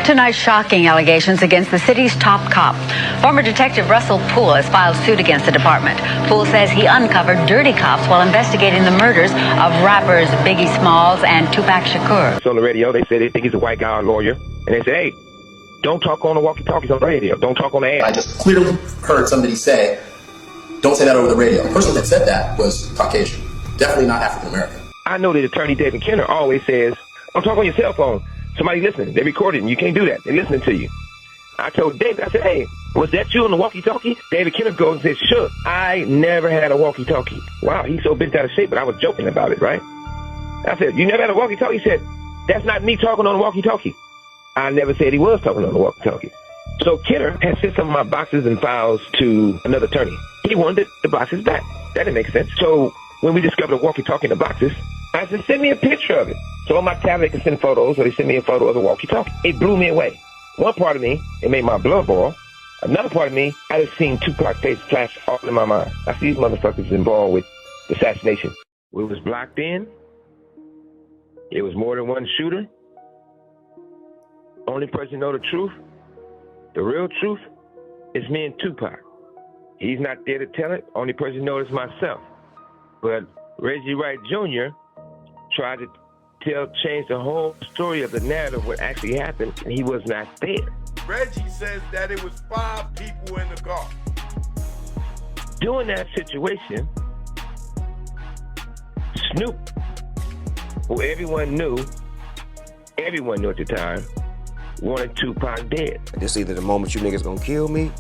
Tonight, shocking allegations against the city's top cop. Former Detective Russell Poole has filed suit against the department. Poole says he uncovered dirty cops while investigating the murders of rappers Biggie Smalls and Tupac Shakur. On the radio, they say they think he's a white guy lawyer, and they say, hey, don't talk on the walkie-talkies on the radio. Don't talk on the air. I just clearly heard somebody say, don't say that over the radio. The person that said that was Caucasian, definitely not African-American. I know that attorney David Kenner always says, don't talk on your cell phone. Somebody listening. They recorded and you can't do that. They're listening to you. I told David, I said, hey, was that you on the walkie-talkie? David Kenner goes and says, sure. I never had a walkie-talkie. Wow, he's so bent out of shape, but I was joking about it, right? I said, you never had a walkie-talkie? He said, that's not me talking on the walkie-talkie. I never said he was talking on the walkie-talkie. So Kenner had sent some of my boxes and files to another attorney. He wanted the boxes back. That didn't make sense. So when we discovered a walkie-talkie in the boxes, I said, send me a picture of it. So on my tablet, they can send photos, or they send me a photo of the walkie-talkie. It blew me away. One part of me, it made my blood boil. Another part of me, I just seen Tupac's face flash all in my mind. I see these motherfuckers involved with assassination. We was blocked in. It was more than one shooter. Only person know the truth, the real truth, is me and Tupac. He's not there to tell it. Only person knows is myself. But Reggie Wright Jr. tried to change the whole story of the narrative, what actually happened, and he was not there. Reggie says that it was 5 people in the car. During that situation, Snoop, who everyone knew at the time, wanted Tupac dead. It's either the moment you niggas gonna kill me,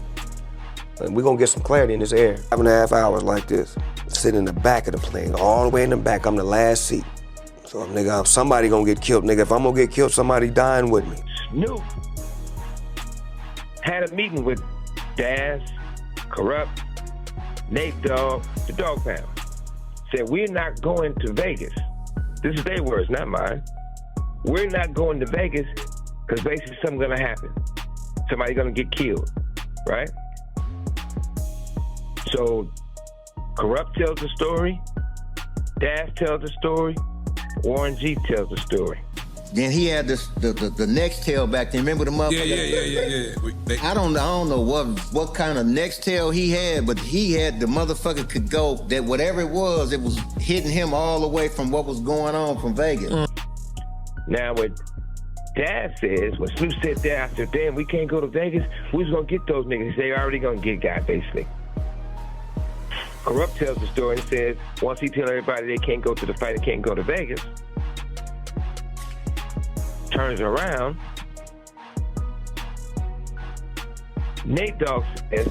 and we're gonna get some clarity in this air. 5.5 hours like this, sitting in the back of the plane, all the way in the back, I'm the last seat. So, nigga, somebody gonna get killed, nigga. If I'm gonna get killed, somebody dying with me. Snoop had a meeting with Daz, Corrupt, Nate Dogg, the Dog Pound. Said, we're not going to Vegas. This is their words, not mine. We're not going to Vegas because basically something's gonna happen. Somebody's gonna get killed, right? So, Corrupt tells the story, Daz tells the story, Warren G tells the story. Then he had this the next tail back then. Remember the motherfucker? Yeah. I don't know what kind of next tail he had, but he had the motherfucker could go that whatever it was hitting him all the way from what was going on from Vegas. Now what Dad says, when Snoop said that, I said, damn, we can't go to Vegas, who's gonna get those niggas? He said, they're already gonna get guy, basically. Corrupt tells the story and says, once he tells everybody they can't go to the fight, they can't go to Vegas, turns around, Nate Dogg says,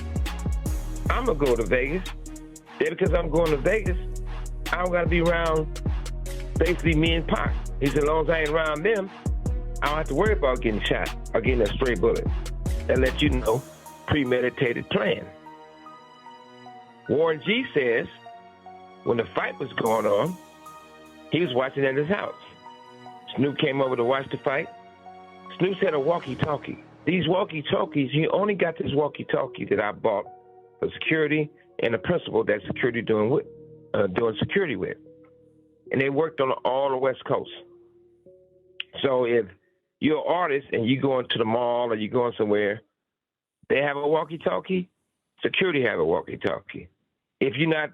I'm gonna go to Vegas. Yeah, because I'm going to Vegas, I don't gotta be around basically me and Pac. He said, as long as I ain't around them, I don't have to worry about getting shot or getting a stray bullet. That lets you know, premeditated plan. Warren G says, when the fight was going on, he was watching at his house. Snoop came over to watch the fight. Snoop had a walkie-talkie. These walkie-talkies, he only got this walkie-talkie that I bought for security and the principal that security doing security with. And they worked on all the West Coast. So if you're an artist and you going to the mall or you going somewhere, they have a walkie-talkie, security have a walkie-talkie. If you're not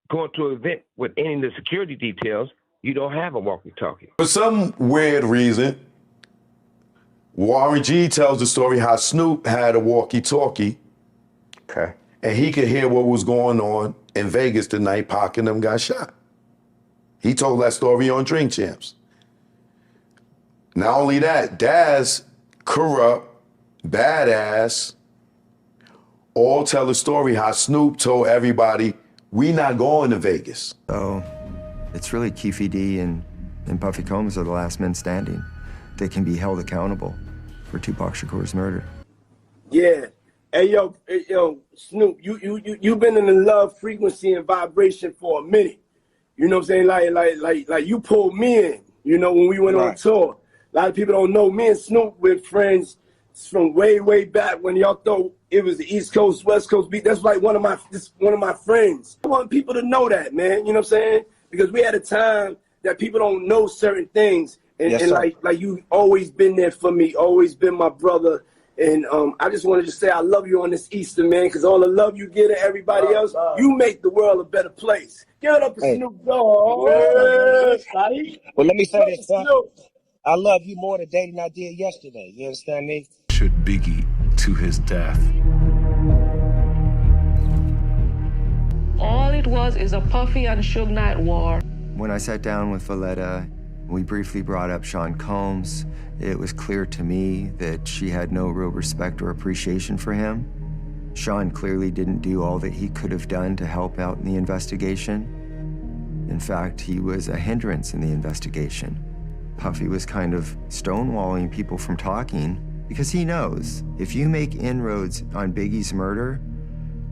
going to an event with any of the security details, you don't have a walkie-talkie. For some weird reason, Warren G tells the story how Snoop had a walkie-talkie. Okay. And he could hear what was going on in Vegas the night Pac and them got shot. He told that story on Drink Champs. Not only that, Daz, Corrupt, Badass, all tell the story how Snoop told everybody, we not going to Vegas. So it's really Keefe D and Puffy Combs are the last men standing. They can be held accountable for Tupac Shakur's murder. Yeah. Hey, yo, Snoop, you've been in the love frequency and vibration for a minute. You know what I'm saying? Like you pulled me in, you know, when we went on tour. A lot of people don't know me and Snoop were friends from way back when y'all thought it was the East Coast, West Coast beat. That's like one of my friends. I want people to know that, man. You know what I'm saying? Because we had a time that people don't know certain things, And, Yes, and sir. like you always been there for me, always been my brother. And I just wanted to say I love you on this Easter, man, because all the love you get to everybody else, you make the world a better place. Give it up for Hey. Snoop Dogg. Yeah. Well, let me say this, Buck. Snoop. I love you more today than I did yesterday. You understand me? Should Biggie to his death. All it was is a Puffy and Suge Knight war. When I sat down with Valletta, we briefly brought up Sean Combs. It was clear to me that she had no real respect or appreciation for him. Sean clearly didn't do all that he could have done to help out in the investigation. In fact, he was a hindrance in the investigation. Puffy was kind of stonewalling people from talking because he knows if you make inroads on Biggie's murder,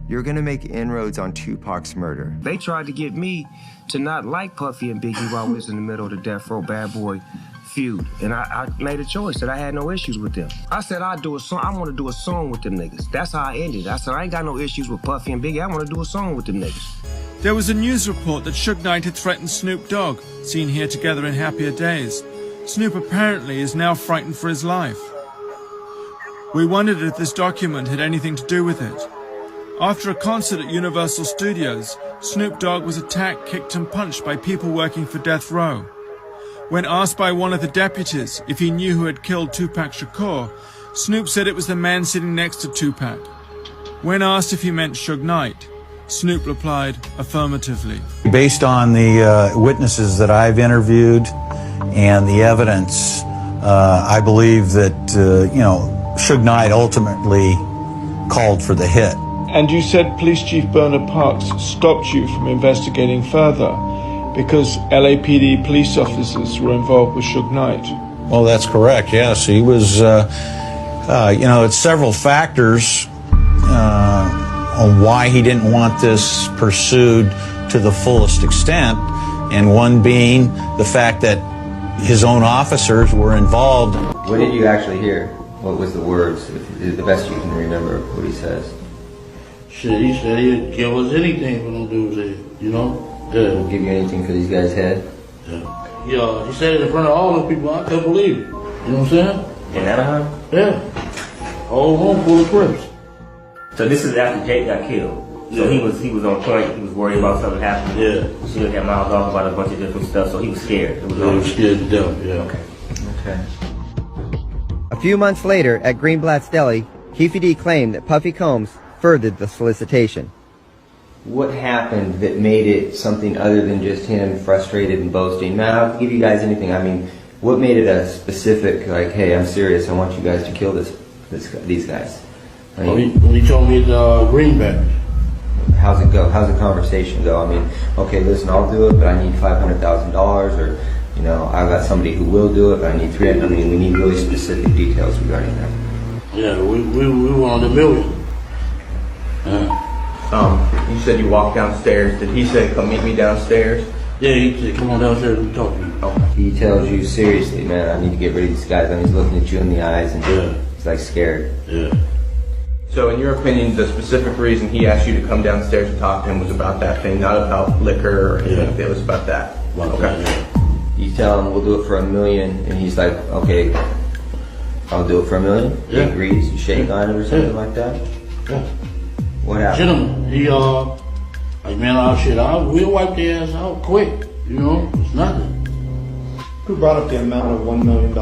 you're gonna make inroads on Tupac's murder. They tried to get me to not like Puffy and Biggie while we was in the middle of the Death Row Bad Boy feud. And I made a choice that I had no issues with them. I said I'd do a song, I wanna do a song with them niggas. That's how I ended. I said I ain't got no issues with Puffy and Biggie, I wanna do a song with them niggas. There was a news report that Suge Knight had threatened Snoop Dogg, seen here together in Happier Days. Snoop apparently is now frightened for his life. We wondered if this document had anything to do with it. After a concert at Universal Studios, Snoop Dogg was attacked, kicked and punched by people working for Death Row. When asked by one of the deputies if he knew who had killed Tupac Shakur, Snoop said it was the man sitting next to Tupac. When asked if he meant Suge Knight, Snoop replied affirmatively. Based on the witnesses that I've interviewed and the evidence, I believe that, Suge Knight ultimately called for the hit. And you said Police Chief Bernard Parks stopped you from investigating further because LAPD police officers were involved with Suge Knight. Well, that's correct, yes. He was, it's several factors on why he didn't want this pursued to the fullest extent, and one being the fact that his own officers were involved. What did you actually hear? What was the words, the best you can remember what he says? Shit, he said he'd give us anything for them dudes there, you know? Yeah. He'll give you anything for these guys' head? Yeah, he said it in front of all those people. I couldn't believe it. You know what I'm saying? In Anaheim? Yeah. Whole room full of Crips. So this is after Jake got killed. So he was on point. He was worried about something happening. Yeah. Suge had miles off about a bunch of different stuff, so he was scared. He was scared to death. Yeah. Okay. A few months later, at Greenblatt's Deli, Keefe D claimed that Puffy Combs furthered the solicitation. What happened that made it something other than just him frustrated and boasting? Man, I'll give you guys anything. I mean, what made it a specific, like, hey, I'm serious, I want you guys to kill these guys? I mean, when he told me the greenback. How's it go? How's the conversation go? I mean, okay, listen, I'll do it, but I need $500,000, or, I've got somebody who will do it, but I need $300,000. I mean, we need really specific details regarding that. Yeah, we wanted $1 million. You said you walked downstairs. Did he say, come meet me downstairs? Yeah, he said, come on downstairs and talk to me. Okay. He tells you, seriously, man, I need to get rid of these guys. And he's looking at you in the eyes and he's like scared. Yeah. So in your opinion, the specific reason he asked you to come downstairs and talk to him was about that thing, not about liquor or anything. It was about that. Okay. You tell him we'll do it for $1 million, and he's like, okay, I'll do it for $1 million. He agrees. You shake on it or something like that. Yeah. What happened? Gentleman, he like, man, we'll wipe their ass out quick. It's nothing. Who brought up the amount of $1 million?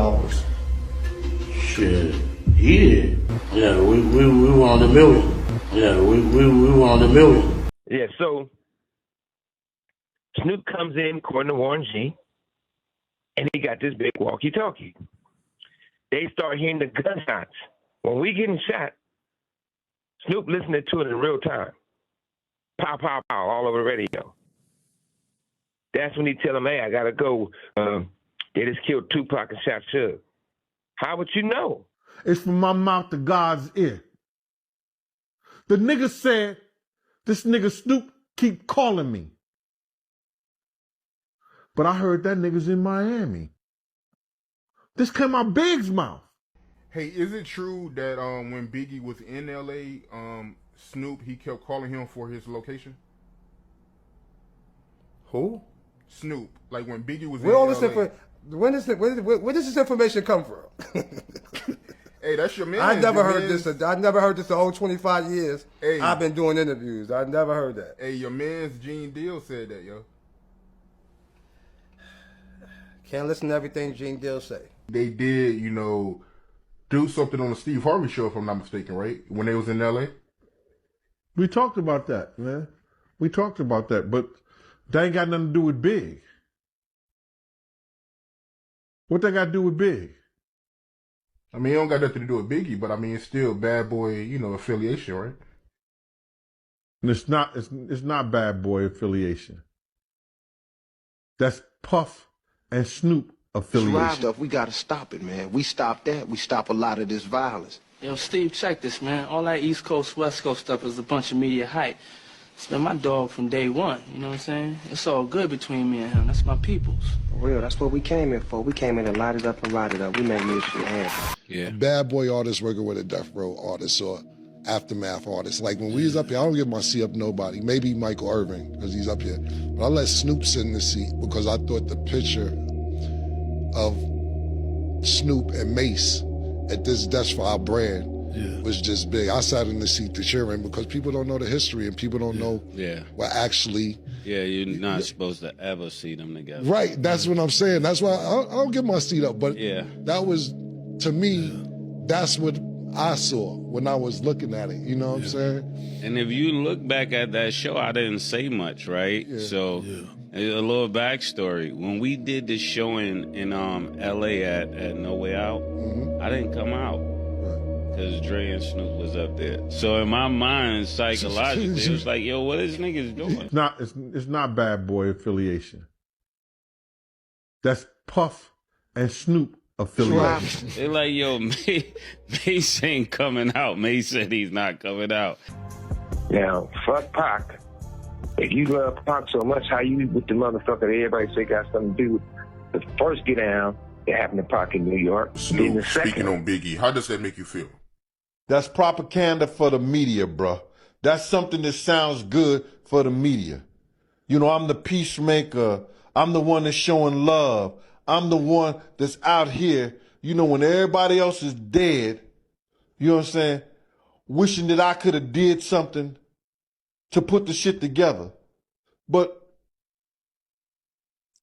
Shit, he did. Yeah, we wanted $1 million. Yeah, we wanted $1 million. Yeah, so Snoop comes in, according to Warren G, and he got this big walkie-talkie. They start hearing the gunshots. When we getting shot, Snoop listening to it in real time. Pow, pow, pow, all over the radio. That's when he tell him, hey, I gotta go. They just killed Tupac and shot Suge. How would you know? It's from my mouth to God's ear. The nigga said, this nigga Snoop keep calling me. But I heard that nigga's in Miami. This came out Big's mouth. Hey, is it true that when Biggie was in LA, Snoop, he kept calling him for his location? Who? Snoop. Like when Biggie was We don't in listen LA. for Where does this information come from? Hey, that's your man. I never heard this. I never heard this the whole 25 years. Hey. I've been doing interviews. I never heard that. Hey, your man's Gene Deal said that, yo. Can't listen to everything Gene Deal say. They did, you know, do something on the Steve Harvey show, if I'm not mistaken, right? When they was in L.A.? We talked about that, man. We talked about that, but that ain't got nothing to do with Big. What that got to do with Big? I mean, it don't got nothing to do with Biggie, but I mean, it's still Bad Boy, you know, affiliation, right? And it's not Bad Boy affiliation. That's Puff and Snoop affiliation. This stuff, we gotta stop it, man. We stop that, we stop a lot of this violence. Yo, Steve, check this, man. All that East Coast, West Coast stuff is a bunch of media hype. It's been my dog from day one, you know what I'm saying? It's all good between me and him. That's my peoples. For real, that's what we came in for. We came in to light it up and ride it up. We make music and have a Bad Boy artist working with a Death Row artist or Aftermath artist. Like when we was up here, I don't give my seat up to nobody. Maybe Michael Irvin, because he's up here. But I let Snoop sit in the seat because I thought the picture of Snoop and Mace at this Death for Our brand was just big. I sat in the seat to cheer him because people don't know the history and people don't know what actually. Yeah, you're not supposed to ever see them together. Right, that's what I'm saying. That's why I don't give my seat up. But that was, to me, that's what I saw when I was looking at it. You know what I'm saying? And if you look back at that show, I didn't say much, right? So a little backstory. When we did the show in L.A. at No Way Out, I didn't come out. Because Dre and Snoop was up there. So in my mind, psychologically, it was like, yo, what is niggas doing? It's not Bad Boy affiliation. That's Puff and Snoop affiliation. They're like, yo, Mace ain't coming out. Mace said he's not coming out. Now, fuck Pac. If you love Pac so much, how you with the motherfucker that everybody say got something to do with the first get down that happened to Pac in New York? Snoop, the second. speaking on Biggie, how does that make you feel? That's propaganda for the media, bruh. That's something that sounds good for the media. You know, I'm the peacemaker. I'm the one that's showing love. I'm the one that's out here, you know, when everybody else is dead, you know what I'm saying, wishing that I could have did something to put the shit together. But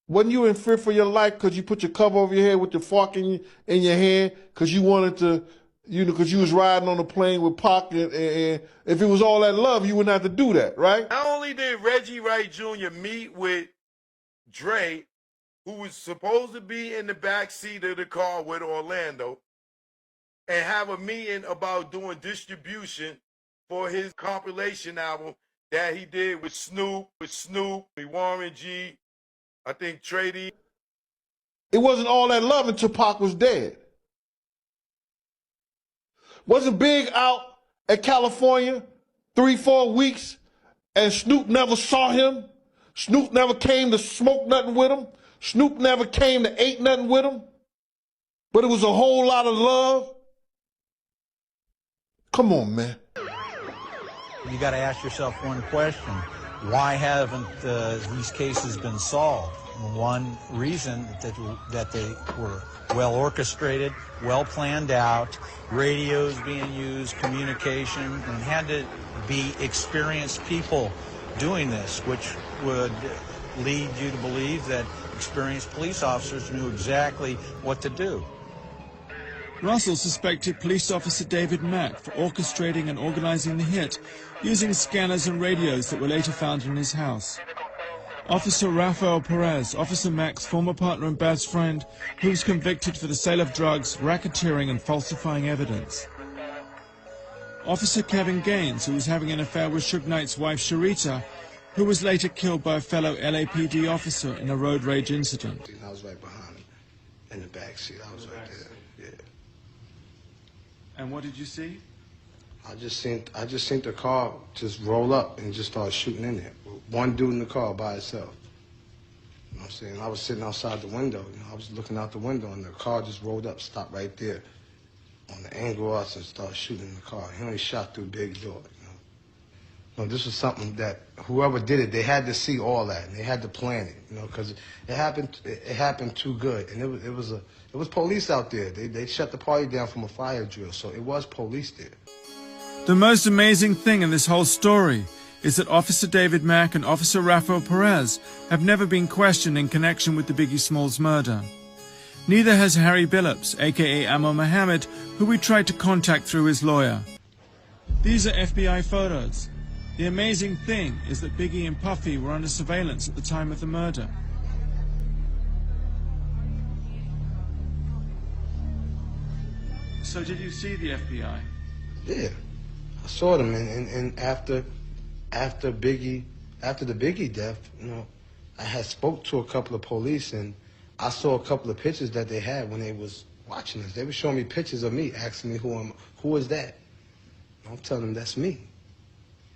wasn't you in fear for your life because you put your cover over your head with your fork in your hand because you wanted to, you know, because you was riding on a plane with Pac, and if it was all that love, you wouldn't have to do that, right? Not only did Reggie Wright Jr. meet with Dre, who was supposed to be in the back seat of the car with Orlando, and have a meeting about doing distribution for his compilation album that he did with Snoop, Warren G, I think Trady. It wasn't all that love until Pac was dead. Wasn't Big out at California 3-4 weeks and Snoop never saw him? Snoop never came to smoke nothing with him? Snoop never came to eat nothing with him? But it was a whole lot of love? Come on, man. You got to ask yourself one question. Why haven't these cases been solved? One reason that they were well orchestrated, well planned out, radios being used, communication, and had to be experienced people doing this, which would lead you to believe that experienced police officers knew exactly what to do. Russell suspected police officer David Mack for orchestrating and organizing the hit, using scanners and radios that were later found in his house. Officer Rafael Perez, Officer Mack's former partner and best friend, who was convicted for the sale of drugs, racketeering and falsifying evidence. Officer Kevin Gaines, who was having an affair with Suge Knight's wife Sharita, who was later killed by a fellow LAPD officer in a road rage incident. I was right behind him in the back seat. I was right there. Yeah. And what did you see? I just seen the car just roll up and just start shooting in there. One dude in the car by itself. You know what I'm saying? I was sitting outside the window. You know, I was looking out the window, and the car just rolled up, stopped right there on the angle of us, and started shooting in the car. He only shot through Big's door. You know, know, this was something that whoever did it, they had to see all that, and they had to plan it, you know, because it happened too good, and it was police out there. They shut the party down from a fire drill, so it was police there. The most amazing thing in this whole story is that Officer David Mack and Officer Rafael Perez have never been questioned in connection with the Biggie Smalls murder. Neither has Harry Billups, aka Amor Mohammed, who we tried to contact through his lawyer. These are FBI photos. The amazing thing is that Biggie and Puffy were under surveillance at the time of the murder. So did you see the FBI? Yeah, I saw them, and after the Biggie death, you know, I had spoke to a couple of police, and I saw a couple of pictures that they had when they was watching us. They were showing me pictures of me, asking me who is that? I'm telling them that's me.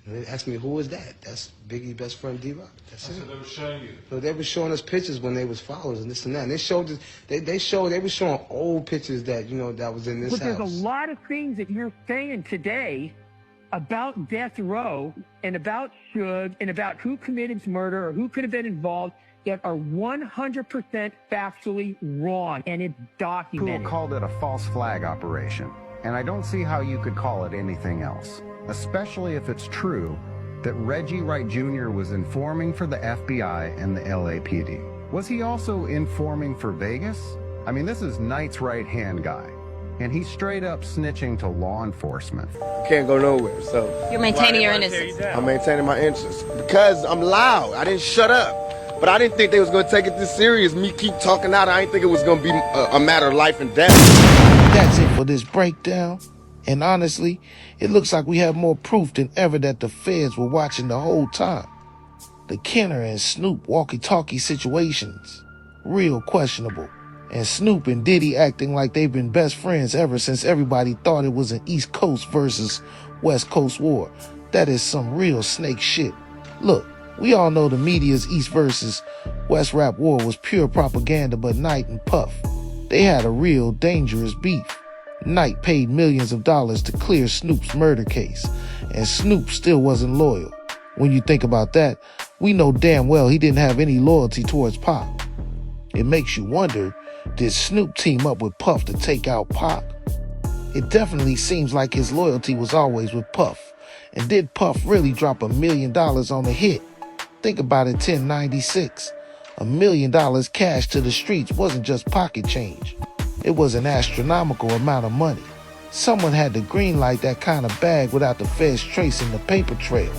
And they asked me, who is that? That's Biggie's best friend D-Rock. That's it. So they were showing you? So they were showing us pictures when they was followers and this and that. And they showed us, they were showing old pictures that, you know, that was in this But house. there's a lot of things that you're saying today about death row and about Suge and about who committed murder or who could have been involved that are 100% factually wrong, and it's documented. People called it a false flag operation, and I don't see how you could call it anything else, especially if it's true that Reggie Wright Jr. was informing for the FBI and the LAPD. Was he also informing for Vegas? I mean, this is Knight's right-hand guy, and he's straight up snitching to law enforcement. Can't go nowhere, so. You're maintaining your innocence. I'm maintaining my innocence because I'm loud. I didn't shut up. But I didn't think they was going to take it this serious. Me keep talking out, I didn't think it was going to be a matter of life and death. That's it for this breakdown. And honestly, it looks like we have more proof than ever that the feds were watching the whole time. The Kenner and Snoop Walkie Talkie situations, real questionable. And Snoop and Diddy acting like they've been best friends ever since everybody thought it was an East Coast versus West Coast war. That is some real snake shit. Look, we all know the media's East versus West rap war was pure propaganda, but Knight and Puff, they had a real dangerous beef. Knight paid millions of dollars to clear Snoop's murder case, and Snoop still wasn't loyal. When you think about that, we know damn well he didn't have any loyalty towards Pac. It makes you wonder, did Snoop team up with Puff to take out Pac? It definitely seems like his loyalty was always with Puff. And did Puff really drop $1 million on a hit? Think about it, 1096. $1 million cash to the streets wasn't just pocket change. It was an astronomical amount of money. Someone had to greenlight that kind of bag without the feds tracing the paper trail.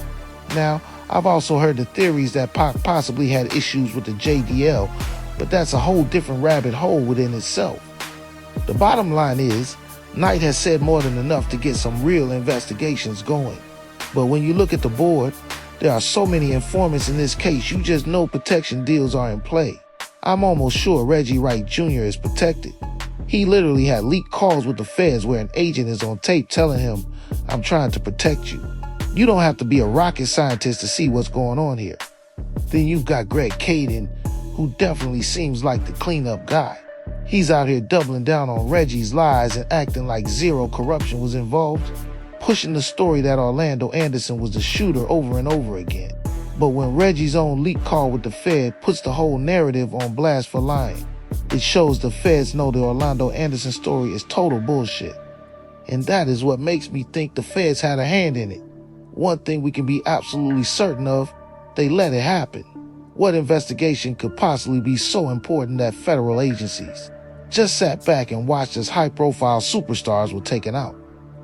Now, I've also heard the theories that Pac possibly had issues with the JDL, but that's a whole different rabbit hole within itself. The bottom line is, Knight has said more than enough to get some real investigations going. But when you look at the board, there are so many informants in this case, you just know protection deals are in play. I'm almost sure Reggie Wright Jr. is protected. He literally had leaked calls with the feds where an agent is on tape telling him, I'm trying to protect you. You don't have to be a rocket scientist to see what's going on here. Then you've got Greg Kading, who definitely seems like the cleanup guy. He's out here doubling down on Reggie's lies and acting like zero corruption was involved, pushing the story that Orlando Anderson was the shooter over and over again. But when Reggie's own leak call with the Fed puts the whole narrative on blast for lying, it shows the feds know the Orlando Anderson story is total bullshit. And that is what makes me think the feds had a hand in it. One thing we can be absolutely certain of, they let it happen. What investigation could possibly be so important that federal agencies just sat back and watched as high-profile superstars were taken out?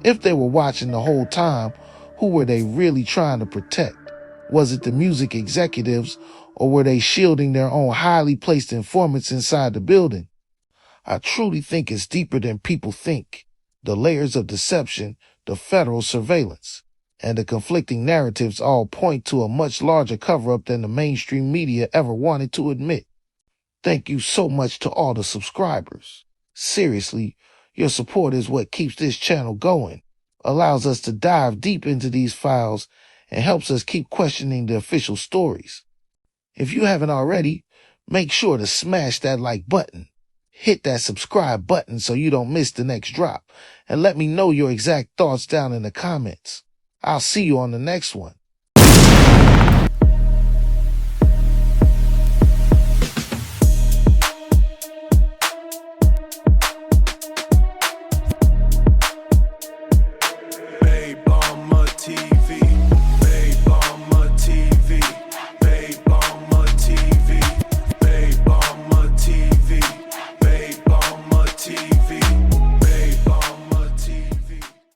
If they were watching the whole time, who were they really trying to protect? Was it the music executives, or were they shielding their own highly placed informants inside the building? I truly think it's deeper than people think. The layers of deception, the federal surveillance, and the conflicting narratives all point to a much larger cover-up than the mainstream media ever wanted to admit. Thank you so much to all the subscribers. Seriously, your support is what keeps this channel going, allows us to dive deep into these files, and helps us keep questioning the official stories. If you haven't already, make sure to smash that like button. Hit that subscribe button so you don't miss the next drop, and let me know your exact thoughts down in the comments. I'll see you on the next one.